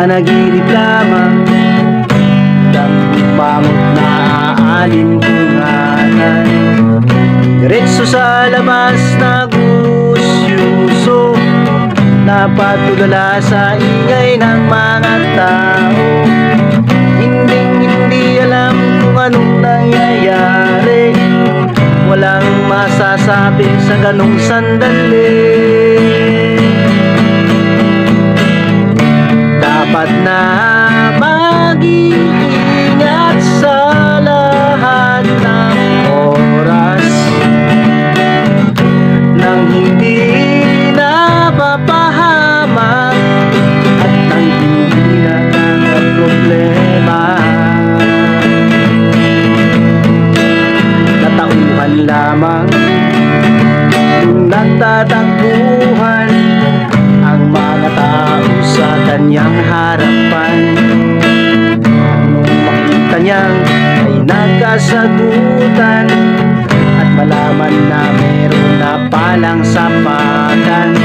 Nanaginip lamang ng bangot na aalintunganan. Diretso sa labas nagusyuso, napatulala sa ingay ng mga tao. Hindi alam kung anong nangyayari, walang masasabi sa ganong sandali. Dapat na mag-iingat sa lahat ng oras, nang hindi napapahamak at nang hindi nagkakaproblema. Natauhan lamang kung nagtatakbuhan ang mga tao sa kanyang harapan. Nung makita niyang ay nagkasagutan at malaman na meron na palang sapakan,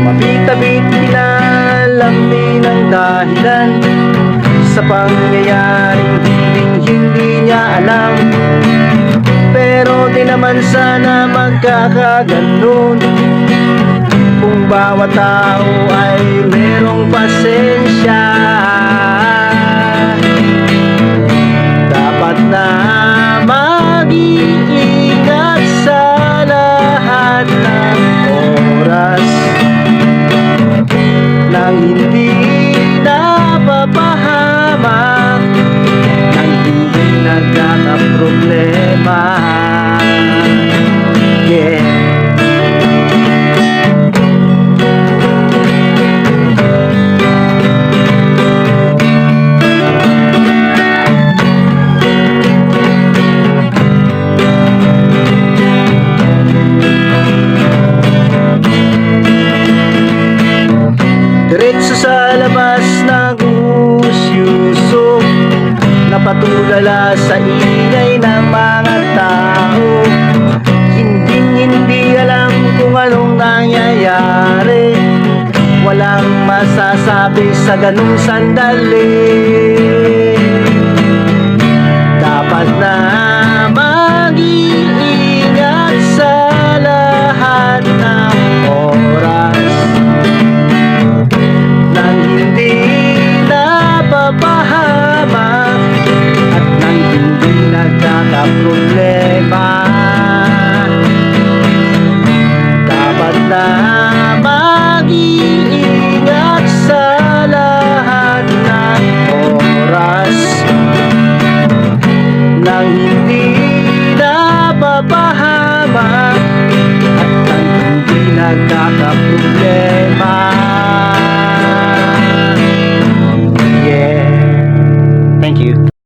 mabit-abit pinalamin ang dahilan sa pangyayaring hindi niya alam. Pero di naman sana magkakaganon kung bawat tao ay merong pasensya. Dapat na mag-iingat sa lahat ng oras, nang hindi napapahamak, nang hindi nagkakaproblema. Yeah. Diretso sa labas nagusyuso, napatulala sa ingay ng mga tao. Hindi alam kung anong nangyayari, walang masasabi sa ganung sandali. Dapat na mag-iingat sa lahat ng oras, nang hindi napapahamak at nang hindi nagkakaproblema. Dapat na mag-iingat sa lahat ng oras, nang hindi napapahamak at nang hindi nagkakaproblema.